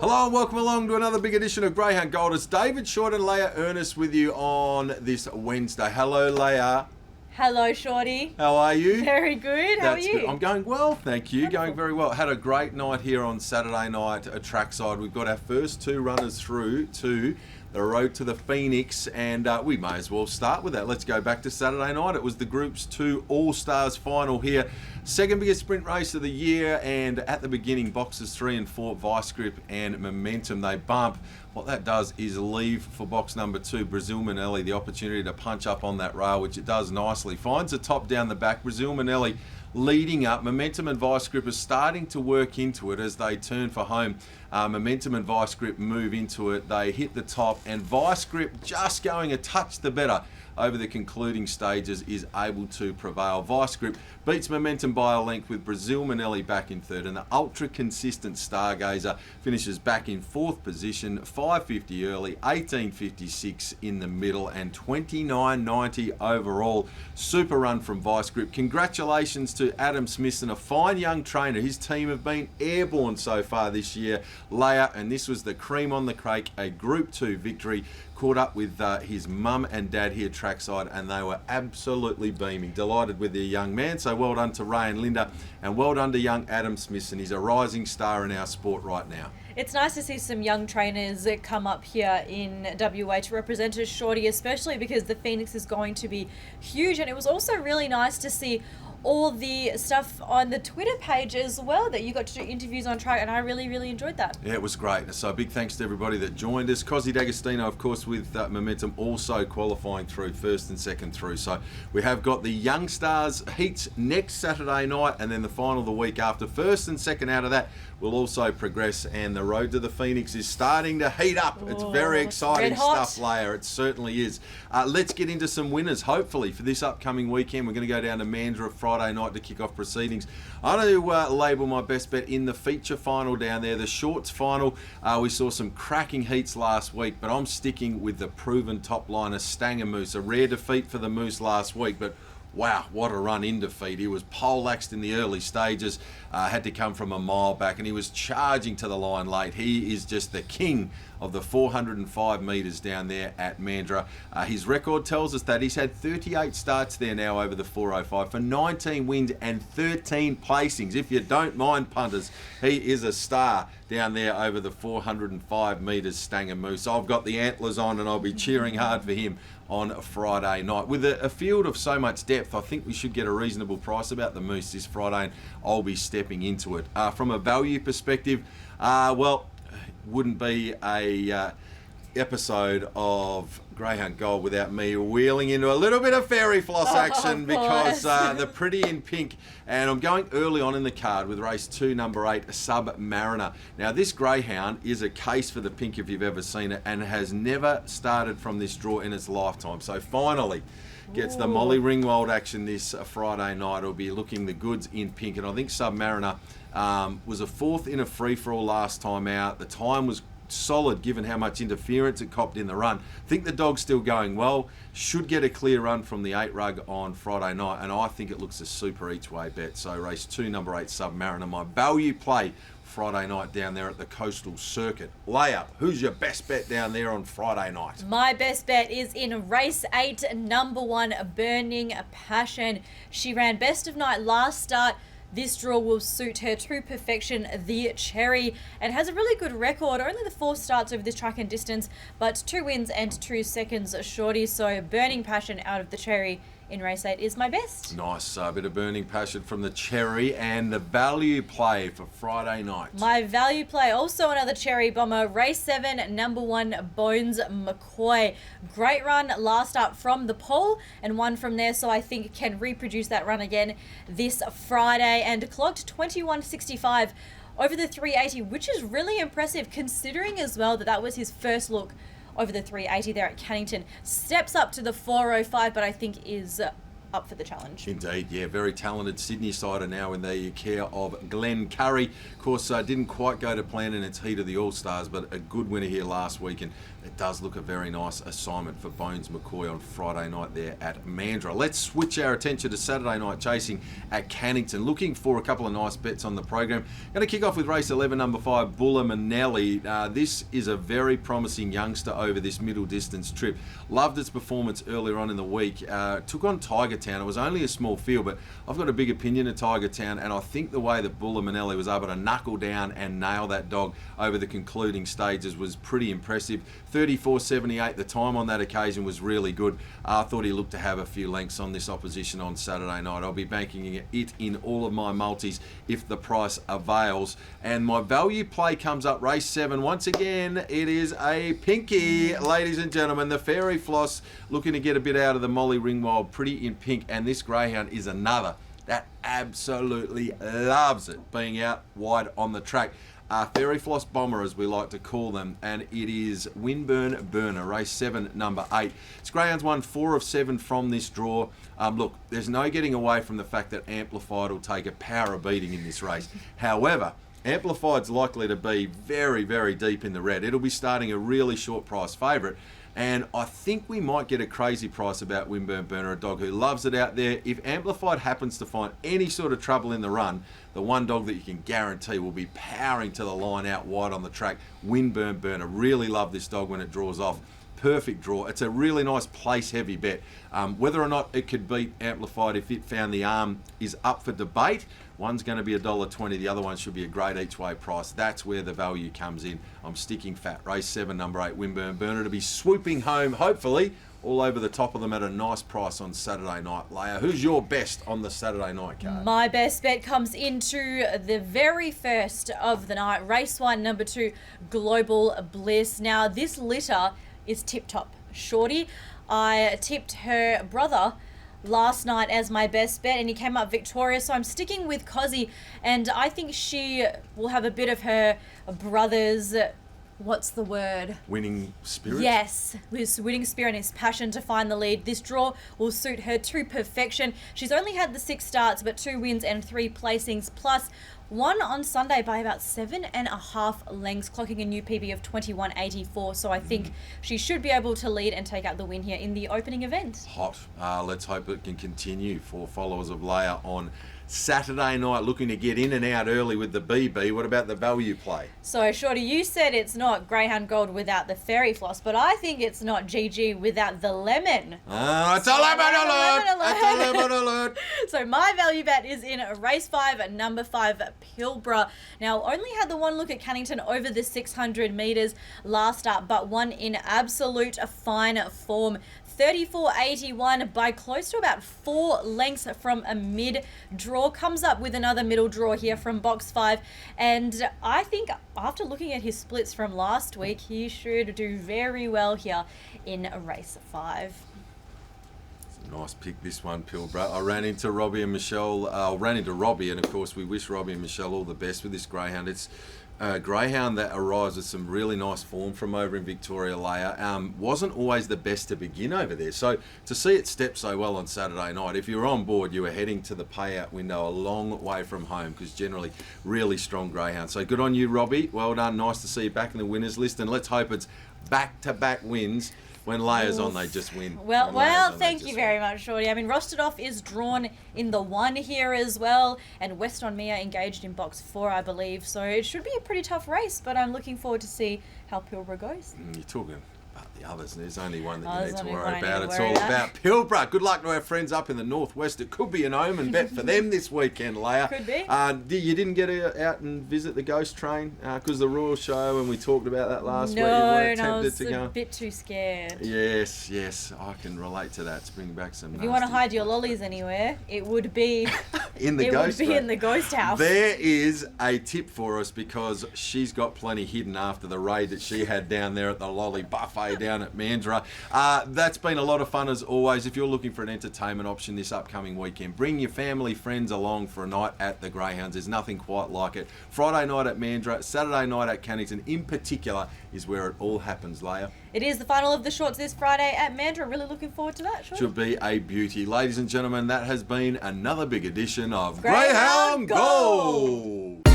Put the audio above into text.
Hello and welcome along to another big edition of Greyhound Gold. It's David Short and Leah Ernest with you on this Wednesday. Hello, Leah. Hello, Shorty. How are you? Very good. How are you? Good. I'm going well, thank you. Going very well. Had a great night here on Saturday night at trackside. We've got our first two runners through to the road to the Phoenix, and we may as well start with that. Let's go back to Saturday night. It was the Groups 2 All-Stars final here. Second biggest sprint race of the year, and at the beginning, boxes 3 and 4, Vice Grip and Momentum, they bump. What that does is leave for box number 2, Brazil Manelli, the opportunity to punch up on that rail, which it does nicely. Finds the top down the back. Brazil Manelli leading up. Momentum and Vice Grip are starting to work into it as they turn for home. Momentum and Vice Grip move into it. They hit the top, and Vice Grip, just going a touch the better over the concluding stages, is able to prevail. Vice Grip beats Momentum by a length with Brazil Manelli back in third, and the ultra-consistent Stargazer finishes back in fourth position, 5:50 early, 18:56 in the middle, and 29:90 overall. Super run from Vice Grip. Congratulations to Adam Smith and a fine young trainer. His team have been airborne so far this year, Leah, and this was the cream on the cake, a Group 2 victory. Caught up with his mum and dad here trackside, and they were absolutely beaming. Delighted with their young man, so well done to Ray and Linda, and well done to young Adam Smith, and he's a rising star in our sport right now. It's nice to see some young trainers come up here in WA to represent us, Shorty, especially because the Phoenix is going to be huge, and it was also really nice to see all the stuff on the Twitter page as well, that you got to do interviews on track, and I really enjoyed that. Yeah, it was great. So big thanks to everybody that joined us. Cosy D'Agostino, of course, with Momentum, also qualifying through first and second through. So we have got the Young Stars heats next Saturday night, and then the final the week after. First and second out of that will also progress, and the road to the Phoenix is starting to heat up. It's very exciting stuff, Leah. It certainly is. Let's get into some winners, hopefully, for this upcoming weekend. We're going to go down to Mandurah Friday night to kick off proceedings. I'm going to label my best bet in the feature final down there, the shorts final. We saw some cracking heats last week, but I'm sticking with the proven top liner, Stanger Moose. A rare defeat for the Moose last week, but wow, what a run in defeat. He was poleaxed in the early stages, had to come from a mile back, and he was charging to the line late. He is just the king of the 405 metres down there at Mandurah. His record tells us that he's had 38 starts there now over the 405 for 19 wins and 13 placings. If you don't mind, punters, he is a star down there over the 405 metres, Stanger Moose. I've got the antlers on, and I'll be cheering hard for him on a Friday night. With a field of so much depth, I think we should get a reasonable price about the Moose this Friday, and I'll be stepping into it. From a value perspective, wouldn't be a episode of Greyhound Gold without me wheeling into a little bit of fairy floss action, because the Pretty in Pink, and I'm going early on in the card with race 2, number 8, Submariner. Now, this greyhound is a case for the pink if you've ever seen it, and has never started from this draw in its lifetime. So finally gets the Molly Ringwald action this Friday night. It'll be looking the goods in pink, and I think Submariner was a fourth in a free-for-all last time out. The time was solid given how much interference it copped in the run. I think the dog's still going well. Should get a clear run from the 8 rug on Friday night, and I think it looks a super each way bet. So race 2, number 8, Submariner, my value play Friday night down there at the Coastal Circuit. Layup, who's your best bet down there on Friday night? My best bet is in race 8, number 1, Burning Passion. She ran best of night last start. This draw will suit her to perfection, the Cherry, and has a really good record. Only the 4 starts over this track and distance, but 2 wins and 2 seconds, Shorty. So Burning Passion out of the Cherry in race 8 is my best. Nice, bit of Burning Passion from the Cherry, and the value play for Friday night. My value play, also another Cherry bomber, race 7, number 1, Bones McCoy. Great run last up from the pole, and one from there, so I think can reproduce that run again this Friday, and clocked 21.65 over the 380, which is really impressive considering as well that was his first look over the 380 there at Cannington. Steps up to the 405, but I think is up for the challenge. Indeed, yeah, very talented Sydney sider now in the care of Glenn Curry. Of course, didn't quite go to plan in its heat of the All-Stars, but a good winner here last week, and it does look a very nice assignment for Bones McCoy on Friday night there at Mandurah. Let's switch our attention to Saturday night chasing at Cannington. Looking for a couple of nice bets on the program. Going to kick off with race 11, number 5, Bulla Manelli. This is a very promising youngster over this middle distance trip. Loved its performance earlier on in the week. Took on Tiger Town. It was only a small field, but I've got a big opinion of Tiger Town, and I think the way that Bulla Manelli was able to knuckle down and nail that dog over the concluding stages was pretty impressive. 34.78, the time on that occasion was really good. I thought he looked to have a few lengths on this opposition on Saturday night. I'll be banking it in all of my multis if the price avails. And my value play comes up race 7. Once again, it is a pinky, ladies and gentlemen. The Fairy Floss looking to get a bit out of the Molly Ringwild, pretty in pink, and this greyhound is another that absolutely loves it being out wide on the track. Fairy Floss Bomber, as we like to call them, and it is Winburn Burner, race 7, number 8. It's greyhounds won 4 of 7 from this draw. Look, there's no getting away from the fact that Amplified will take a power beating in this race. However, Amplified's likely to be very, very deep in the red. It'll be starting a really short price favourite. And I think we might get a crazy price about Winburn Burner, a dog who loves it out there. If Amplified happens to find any sort of trouble in the run, the one dog that you can guarantee will be powering to the line out wide on the track, Winburn Burner. Really love this dog when it draws off. Perfect draw. It's a really nice place heavy bet. Whether or not it could beat Amplified if it found the arm is up for debate. One's going to be $1.20, the other one should be a great each way price. That's where the value comes in. I'm sticking fat. Race 7, number 8, Winburn Burner to be swooping home, hopefully, all over the top of them at a nice price on Saturday night. Leia, who's your best on the Saturday night card? My best bet comes into the very first of the night. Race 1, number 2, Global Bliss. Now, this litter is tip-top. Shorty, I tipped her brother last night as my best bet and he came up victorious, so I'm sticking with Cozzy, and I think she will have a bit of her brother's, what's the word? Winning spirit? Yes, his winning spirit and his passion to find the lead. This draw will suit her to perfection. She's only had the 6 starts, but 2 wins and 3 placings, plus won on Sunday by about 7.5 lengths, clocking a new PB of 21.84. So I think she should be able to lead and take out the win here in the opening event. Hot. Let's hope it can continue for followers of Leia on Saturday night, looking to get in and out early with the BB. What about the value play? So, Shorty, you said it's not Greyhound Gold without the Fairy Floss, but I think it's not GG without the lemon. It's a lemon alert! It's a lemon alert! So my value bet is in race 5, number 5, Pilbara. Now, only had the one look at Cannington over the 600 metres last start, but won in absolute fine form. 34.81 by close to about 4 lengths from a mid-draw. Comes up with another middle draw here from box 5. And I think after looking at his splits from last week, he should do very well here in race 5. Nice pick, this one, Pilbara. I ran into Robbie and Michelle. Ran into Robbie, and of course we wish Robbie and Michelle all the best with this greyhound. It's a greyhound that arrives with some really nice form from over in Victoria, Leia. Wasn't always the best to begin over there. So to see it step so well on Saturday night, if you were on board, you were heading to the payout window a long way from home, because generally really strong greyhound. So good on you, Robbie. Well done. Nice to see you back in the winners list, and let's hope it's back-to-back wins. When Leia's on, they just win. Well, thank you very much, Shorty. I mean, Rostedoff is drawn in the 1 here as well, and West on Mia engaged in box 4, I believe. So it should be a pretty tough race, but I'm looking forward to see how Pilbara goes. You're talking about the others. There's only one that you need to only worry one I need about. to It's worry all about Pilbara. Good luck to our friends up in the northwest. It could be an omen bet for them this weekend, Leia. Could be. You didn't get out and visit the Ghost Train because the Royal Show, and we talked about that last week. You weren't No, I tempted was to go. a bit too scared. Yes, I can relate to that. To bring back some. If you want to hide your lollies anywhere, it would be in the Ghost Train. in the Ghost House. There is a tip for us, because she's got plenty hidden after the raid that she had down there at the Lolly Buffet down at Mandurah. That's been a lot of fun as always. If you're looking for an entertainment option this upcoming weekend, bring your family, friends along for a night at the Greyhounds. There's nothing quite like it. Friday night at Mandurah, Saturday night at Cannington in particular is where it all happens, Leia. It is the final of the shorts this Friday at Mandurah. Really looking forward to that. Should be a beauty. Ladies and gentlemen, that has been another big edition of Greyhound Greyhound Gold.